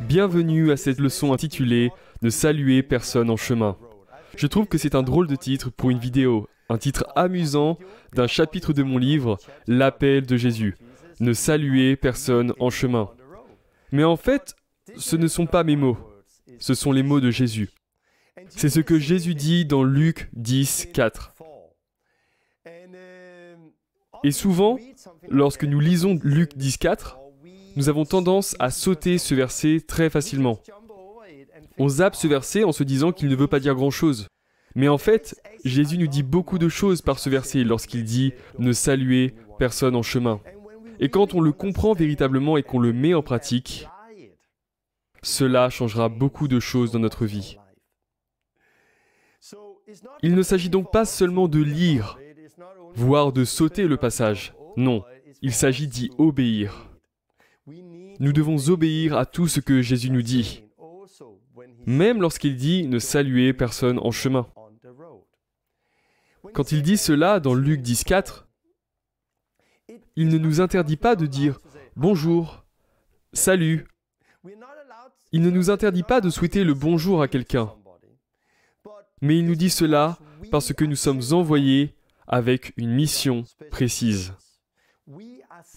Bienvenue à cette leçon intitulée « Ne saluer personne en chemin ». Je trouve que c'est un drôle de titre pour une vidéo, un titre amusant d'un chapitre de mon livre « L'appel de Jésus ». Ne saluer personne en chemin. Mais en fait, ce ne sont pas mes mots, ce sont les mots de Jésus. C'est ce que Jésus dit dans Luc 10, 4. Et souvent, lorsque nous lisons Luc 10, 4, nous avons tendance à sauter ce verset très facilement. On zappe ce verset en se disant qu'il ne veut pas dire grand-chose. Mais en fait, Jésus nous dit beaucoup de choses par ce verset lorsqu'il dit « Ne saluer personne en chemin ». Et quand on le comprend véritablement et qu'on le met en pratique, cela changera beaucoup de choses dans notre vie. Il ne s'agit donc pas seulement de lire, voire de sauter le passage. Non, il s'agit d'y obéir. Nous devons obéir à tout ce que Jésus nous dit, même lorsqu'il dit « Ne saluer personne en chemin ». Quand il dit cela dans Luc 10, 4, il ne nous interdit pas de dire « bonjour »,« salut ». Il ne nous interdit pas de souhaiter le bonjour à quelqu'un. Mais il nous dit cela parce que nous sommes envoyés avec une mission précise.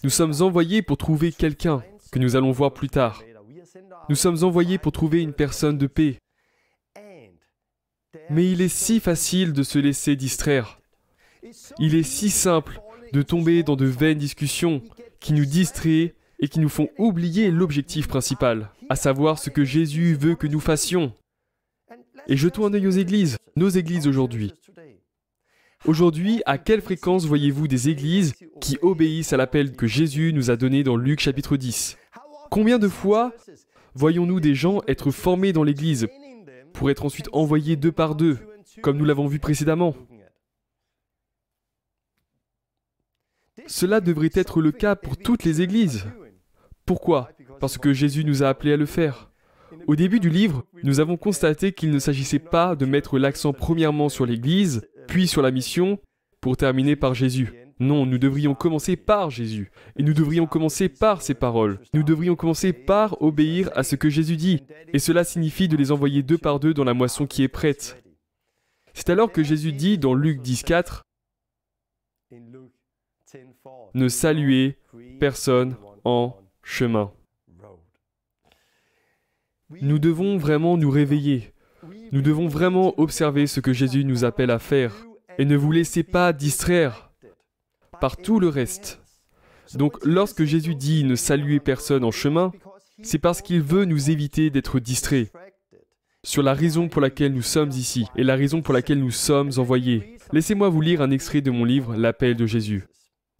Nous sommes envoyés pour trouver quelqu'un que nous allons voir plus tard. Nous sommes envoyés pour trouver une personne de paix. Mais il est si facile de se laisser distraire. Il est si simple de tomber dans de vaines discussions qui nous distraient et qui nous font oublier l'objectif principal, à savoir ce que Jésus veut que nous fassions. Et jetons un œil aux églises, nos églises aujourd'hui. Aujourd'hui, à quelle fréquence voyez-vous des églises qui obéissent à l'appel que Jésus nous a donné dans Luc chapitre 10 ? Combien de fois voyons-nous des gens être formés dans l'église pour être ensuite envoyés deux par deux, comme nous l'avons vu précédemment ? Cela devrait être le cas pour toutes les églises. Pourquoi ? Parce que Jésus nous a appelés à le faire. Au début du livre, nous avons constaté qu'il ne s'agissait pas de mettre l'accent premièrement sur l'Église, puis sur la mission, pour terminer par Jésus. Non, nous devrions commencer par Jésus. Et nous devrions commencer par ses paroles. Nous devrions commencer par obéir à ce que Jésus dit. Et cela signifie de les envoyer deux par deux dans la moisson qui est prête. C'est alors que Jésus dit dans Luc 10, 4, « Ne saluez personne en chemin ». Nous devons vraiment nous réveiller. Nous devons vraiment observer ce que Jésus nous appelle à faire. Et ne vous laissez pas distraire par tout le reste. Donc, lorsque Jésus dit « ne saluez personne en chemin », c'est parce qu'il veut nous éviter d'être distraits sur la raison pour laquelle nous sommes ici et la raison pour laquelle nous sommes envoyés. Laissez-moi vous lire un extrait de mon livre « L'appel de Jésus ».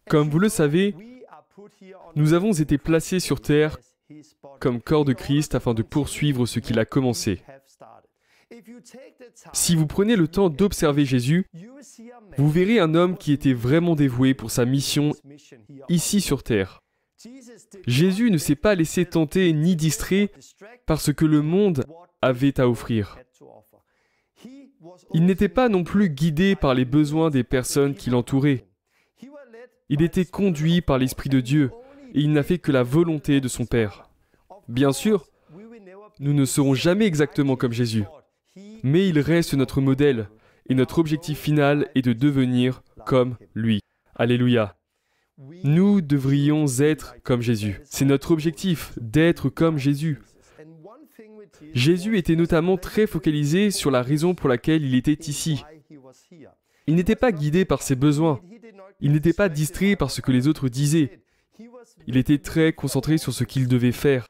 Comme vous le savez, nous avons été placés sur terre comme corps de Christ afin de poursuivre ce qu'il a commencé. Si vous prenez le temps d'observer Jésus, vous verrez un homme qui était vraiment dévoué pour sa mission ici sur terre. Jésus ne s'est pas laissé tenter ni distrait par ce que le monde avait à offrir. Il n'était pas non plus guidé par les besoins des personnes qui l'entouraient. Il était conduit par l'Esprit de Dieu et il n'a fait que la volonté de son Père. Bien sûr, nous ne serons jamais exactement comme Jésus, mais il reste notre modèle et notre objectif final est de devenir comme lui. Alléluia. Nous devrions être comme Jésus. C'est notre objectif, d'être comme Jésus. Jésus était notamment très focalisé sur la raison pour laquelle il était ici. Il n'était pas guidé par ses besoins. Il n'était pas distrait par ce que les autres disaient. Il était très concentré sur ce qu'il devait faire.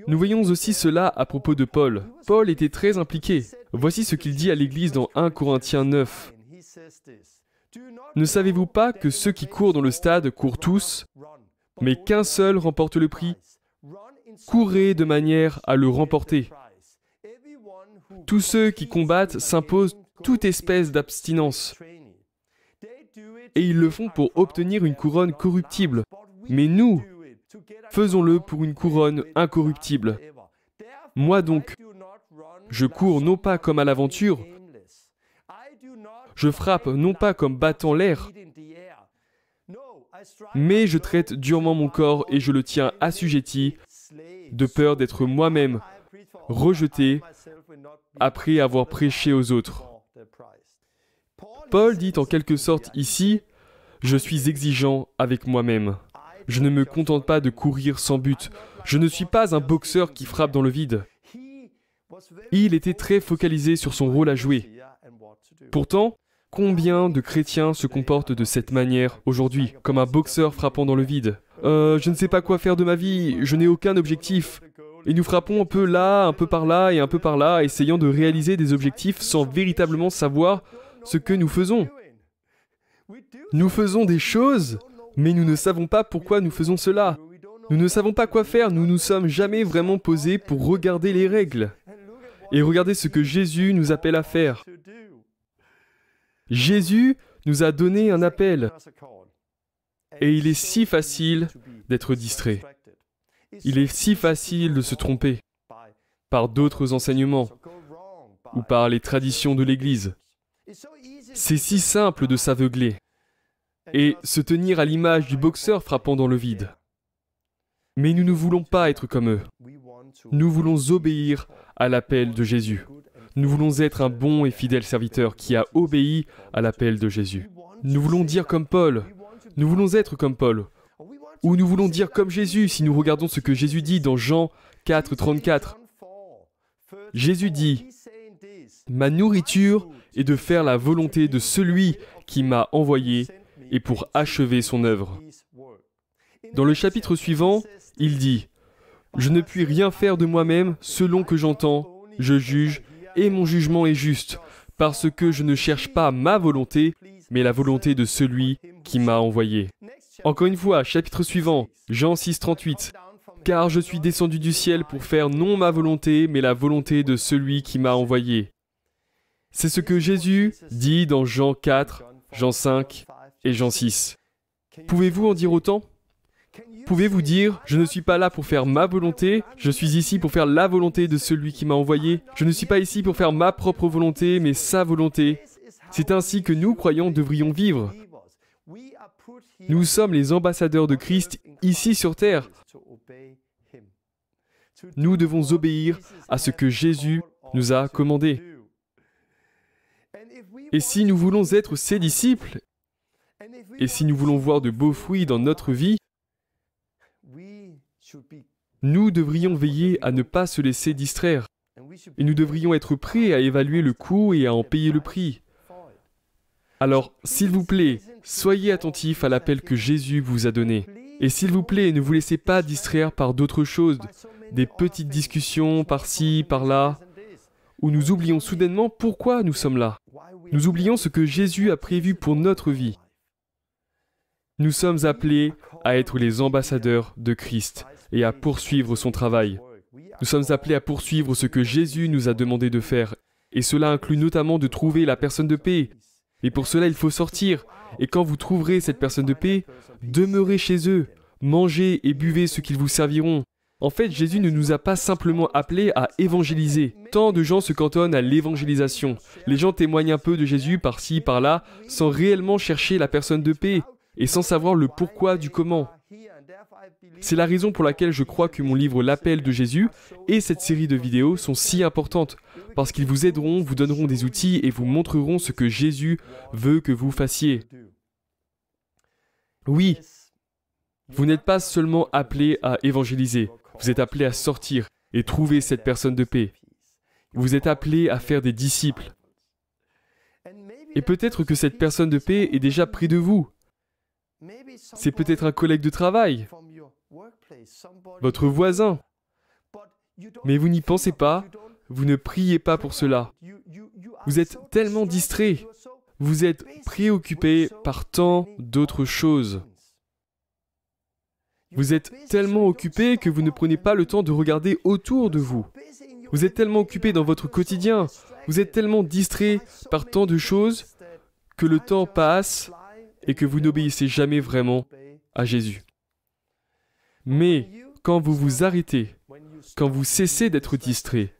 Nous voyons aussi cela à propos de Paul. Paul était très impliqué. Voici ce qu'il dit à l'Église dans 1 Corinthiens 9. « Ne savez-vous pas que ceux qui courent dans le stade courent tous, mais qu'un seul remporte le prix ? Courez de manière à le remporter. Tous ceux qui combattent s'imposent toute espèce d'abstinence. Et ils le font pour obtenir une couronne corruptible. Mais nous, faisons-le pour une couronne incorruptible. Moi donc, je cours non pas comme à l'aventure, je frappe non pas comme battant l'air, Mais je traite durement mon corps et je le tiens assujetti, de peur d'être moi-même rejeté après avoir prêché aux autres. Paul dit en quelque sorte ici, « Je suis exigeant avec moi-même. Je ne me contente pas de courir sans but. Je ne suis pas un boxeur qui frappe dans le vide. » Il était très focalisé sur son rôle à jouer. Pourtant, combien de chrétiens se comportent de cette manière aujourd'hui, comme un boxeur frappant dans le vide? Je ne sais pas quoi faire de ma vie, je n'ai aucun objectif. Et nous frappons un peu là, un peu par là et un peu par là, essayant de réaliser des objectifs sans véritablement savoir ce que nous faisons. Nous faisons des choses, mais nous ne savons pas pourquoi nous faisons cela. Nous ne savons pas quoi faire, nous ne nous sommes jamais vraiment posés pour regarder les règles et regarder ce que Jésus nous appelle à faire. Jésus nous a donné un appel et il est si facile d'être distrait. Il est si facile de se tromper par d'autres enseignements ou par les traditions de l'Église. C'est si simple de s'aveugler et se tenir à l'image du boxeur frappant dans le vide. Mais nous ne voulons pas être comme eux. Nous voulons obéir à l'appel de Jésus. Nous voulons être un bon et fidèle serviteur qui a obéi à l'appel de Jésus. Nous voulons dire comme Paul. Nous voulons être comme Paul. Ou nous voulons dire comme Jésus si nous regardons ce que Jésus dit dans Jean 4, 34. Jésus dit, « Ma nourriture est de faire la volonté de celui qui m'a envoyé et pour achever son œuvre. » Dans le chapitre suivant, il dit, « Je ne puis rien faire de moi-même selon que j'entends, je juge, et mon jugement est juste, parce que je ne cherche pas ma volonté, mais la volonté de celui qui m'a envoyé. » Encore une fois, chapitre suivant, Jean 6, 38. « Car je suis descendu du ciel pour faire non ma volonté, mais la volonté de celui qui m'a envoyé. » C'est ce que Jésus dit dans Jean 4, Jean 5 et Jean 6. Pouvez-vous en dire autant? Pouvez-vous dire, je ne suis pas là pour faire ma volonté, je suis ici pour faire la volonté de celui qui m'a envoyé. Je ne suis pas ici pour faire ma propre volonté, mais sa volonté. C'est ainsi que nous, croyants, devrions vivre. Nous sommes les ambassadeurs de Christ ici sur terre. Nous devons obéir à ce que Jésus nous a commandé. Et si nous voulons être ses disciples, et si nous voulons voir de beaux fruits dans notre vie, nous devrions veiller à ne pas se laisser distraire. Et nous devrions être prêts à évaluer le coût et à en payer le prix. Alors, s'il vous plaît, soyez attentifs à l'appel que Jésus vous a donné. Et s'il vous plaît, ne vous laissez pas distraire par d'autres choses, des petites discussions par-ci, par-là, où nous oublions soudainement pourquoi nous sommes là. Nous oublions ce que Jésus a prévu pour notre vie. Nous sommes appelés à être les ambassadeurs de Christ et à poursuivre son travail. Nous sommes appelés à poursuivre ce que Jésus nous a demandé de faire, et cela inclut notamment de trouver la personne de paix. Et pour cela, il faut sortir, et quand vous trouverez cette personne de paix, demeurez chez eux, mangez et buvez ce qu'ils vous serviront. En fait, Jésus ne nous a pas simplement appelés à évangéliser. Tant de gens se cantonnent à l'évangélisation. Les gens témoignent un peu de Jésus par-ci, par-là, sans réellement chercher la personne de paix, et sans savoir le pourquoi du comment. C'est la raison pour laquelle je crois que mon livre L'Appel de Jésus et cette série de vidéos sont si importantes, parce qu'ils vous aideront, vous donneront des outils et vous montreront ce que Jésus veut que vous fassiez. Oui, vous n'êtes pas seulement appelé à évangéliser, vous êtes appelé à sortir et trouver cette personne de paix. Vous êtes appelé à faire des disciples. Et peut-être que cette personne de paix est déjà près de vous. C'est peut-être un collègue de travail, votre voisin. Mais vous n'y pensez pas, vous ne priez pas pour cela. Vous êtes tellement distrait, vous êtes préoccupé par tant d'autres choses. Vous êtes tellement occupé que vous ne prenez pas le temps de regarder autour de vous. Vous êtes tellement occupé dans votre quotidien, vous êtes tellement distrait par tant de choses que le temps passe et que vous n'obéissez jamais vraiment à Jésus. Mais quand vous vous arrêtez, quand vous cessez d'être distrait,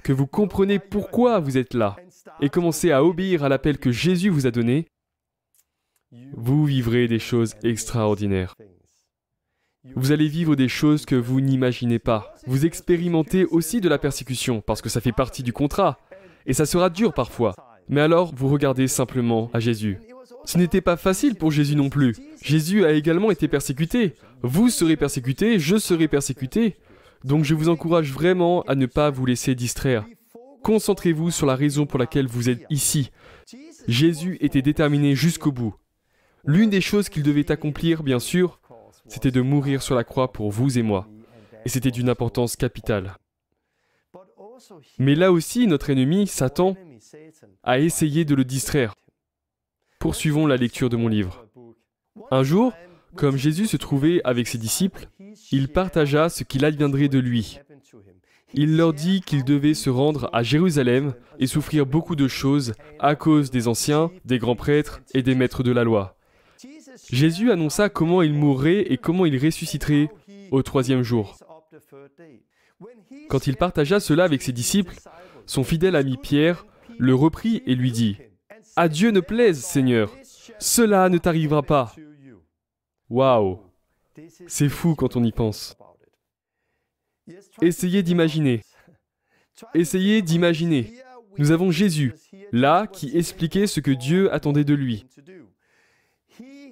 que vous comprenez pourquoi vous êtes là et commencez à obéir à l'appel que Jésus vous a donné, vous vivez vivrez des choses extraordinaires. Vous allez vivre des choses que vous n'imaginez pas. Vous expérimentez aussi de la persécution, parce que ça fait partie du contrat. Et ça sera dur parfois. Mais alors, vous regardez simplement à Jésus. Ce n'était pas facile pour Jésus non plus. Jésus a également été persécuté. Vous serez persécuté, je serai persécuté. Donc je vous encourage vraiment à ne pas vous laisser distraire. Concentrez-vous sur la raison pour laquelle vous êtes ici. Jésus était déterminé jusqu'au bout. L'une des choses qu'il devait accomplir, bien sûr, c'était de mourir sur la croix pour vous et moi. Et c'était d'une importance capitale. Mais là aussi, notre ennemi, Satan, a essayé de le distraire. Poursuivons la lecture de mon livre. Un jour, comme Jésus se trouvait avec ses disciples, il partagea ce qu'il adviendrait de lui. Il leur dit qu'il devait se rendre à Jérusalem et souffrir beaucoup de choses à cause des anciens, des grands prêtres et des maîtres de la loi. Jésus annonça comment il mourrait et comment il ressusciterait au 3e jour. Quand il partagea cela avec ses disciples, son fidèle ami Pierre le reprit et lui dit « À Dieu ne plaise, Seigneur, cela ne t'arrivera pas. » Waouh! C'est fou quand on y pense. Essayez d'imaginer. Essayez d'imaginer. Nous avons Jésus, là, qui expliquait ce que Dieu attendait de lui.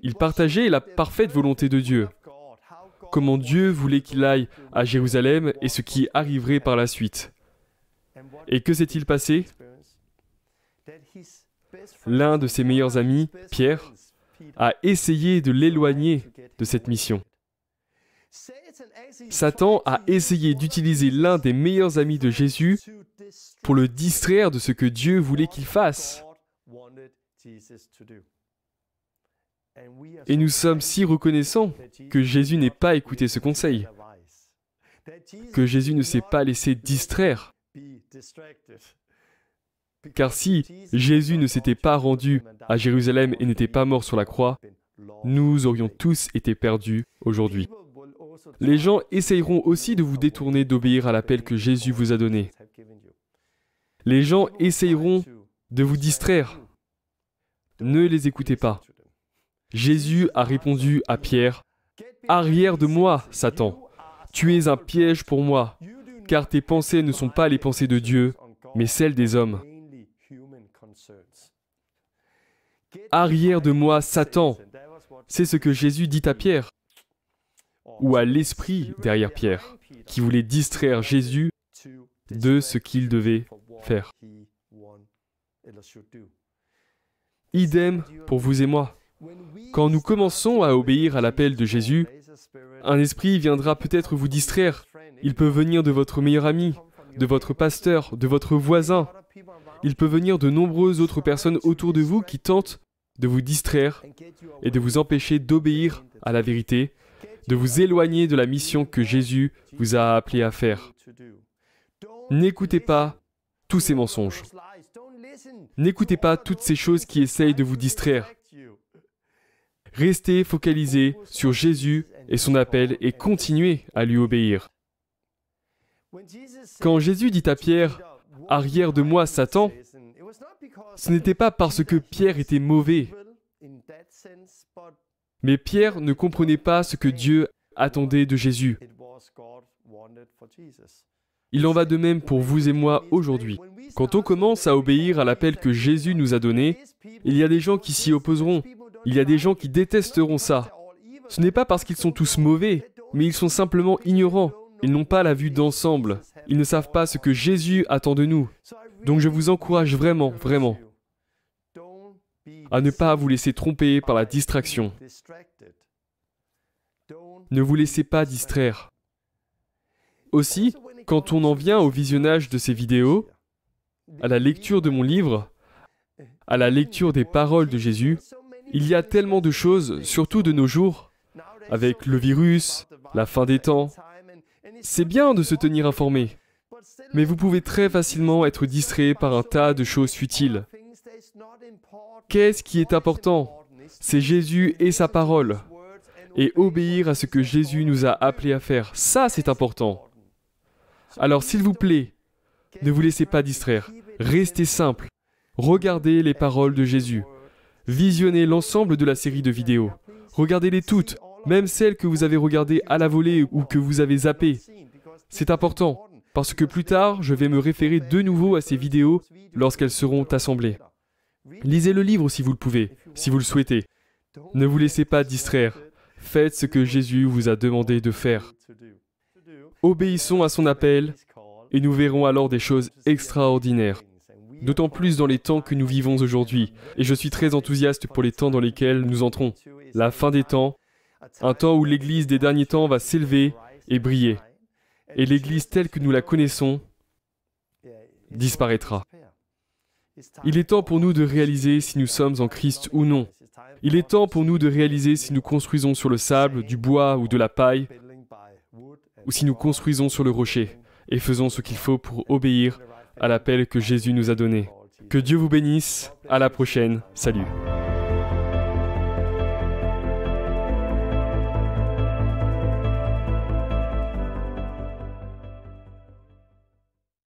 Il partageait la parfaite volonté de Dieu. Comment Dieu voulait qu'il aille à Jérusalem et ce qui arriverait par la suite. Et que s'est-il passé? L'un de ses meilleurs amis, Pierre, a essayé de l'éloigner de cette mission. Satan a essayé d'utiliser l'un des meilleurs amis de Jésus pour le distraire de ce que Dieu voulait qu'il fasse. Et nous sommes si reconnaissants que Jésus n'ait pas écouté ce conseil, que Jésus ne s'est pas laissé distraire. Car si Jésus ne s'était pas rendu à Jérusalem et n'était pas mort sur la croix, nous aurions tous été perdus aujourd'hui. Les gens essayeront aussi de vous détourner d'obéir à l'appel que Jésus vous a donné. Les gens essayeront de vous distraire. Ne les écoutez pas. Jésus a répondu à Pierre, « Arrière de moi, Satan, tu es un piège pour moi, car tes pensées ne sont pas les pensées de Dieu, mais celles des hommes. » Arrière de moi, Satan, c'est ce que Jésus dit à Pierre, ou à l'esprit derrière Pierre, qui voulait distraire Jésus de ce qu'il devait faire. Idem pour vous et moi. Quand nous commençons à obéir à l'appel de Jésus, un esprit viendra peut-être vous distraire. Il peut venir de votre meilleur ami, de votre pasteur, de votre voisin. Il peut venir de nombreuses autres personnes autour de vous qui tentent de vous distraire et de vous empêcher d'obéir à la vérité, de vous éloigner de la mission que Jésus vous a appelé à faire. N'écoutez pas tous ces mensonges. N'écoutez pas toutes ces choses qui essayent de vous distraire. Restez focalisés sur Jésus et son appel et continuez à lui obéir. Quand Jésus dit à Pierre, « Arrière de moi, Satan », ce n'était pas parce que Pierre était mauvais, mais Pierre ne comprenait pas ce que Dieu attendait de Jésus. Il en va de même pour vous et moi aujourd'hui. Quand on commence à obéir à l'appel que Jésus nous a donné, il y a des gens qui s'y opposeront. Il y a des gens qui détesteront ça. Ce n'est pas parce qu'ils sont tous mauvais, mais ils sont simplement ignorants. Ils n'ont pas la vue d'ensemble. Ils ne savent pas ce que Jésus attend de nous. Donc je vous encourage vraiment, vraiment, à ne pas vous laisser tromper par la distraction. Ne vous laissez pas distraire. Aussi, quand on en vient au visionnage de ces vidéos, à la lecture de mon livre, à la lecture des paroles de Jésus, il y a tellement de choses, surtout de nos jours, avec le virus, la fin des temps. C'est bien de se tenir informé, mais vous pouvez très facilement être distrait par un tas de choses futiles. Qu'est-ce qui est important? C'est Jésus et sa parole. Et obéir à ce que Jésus nous a appelés à faire, ça c'est important. Alors s'il vous plaît, ne vous laissez pas distraire. Restez simple. Regardez les paroles de Jésus. Visionnez l'ensemble de la série de vidéos. Regardez-les toutes, même celles que vous avez regardées à la volée ou que vous avez zappées. C'est important, parce que plus tard, je vais me référer de nouveau à ces vidéos lorsqu'elles seront assemblées. Lisez le livre si vous le pouvez, si vous le souhaitez. Ne vous laissez pas distraire. Faites ce que Jésus vous a demandé de faire. Obéissons à son appel et nous verrons alors des choses extraordinaires. D'autant plus dans les temps que nous vivons aujourd'hui. Et je suis très enthousiaste pour les temps dans lesquels nous entrons. La fin des temps, un temps où l'Église des derniers temps va s'élever et briller. Et l'Église telle que nous la connaissons disparaîtra. Il est temps pour nous de réaliser si nous sommes en Christ ou non. Il est temps pour nous de réaliser si nous construisons sur le sable, du bois ou de la paille, ou si nous construisons sur le rocher, et faisons ce qu'il faut pour obéir à l'appel que Jésus nous a donné. Que Dieu vous bénisse. À la prochaine. Salut.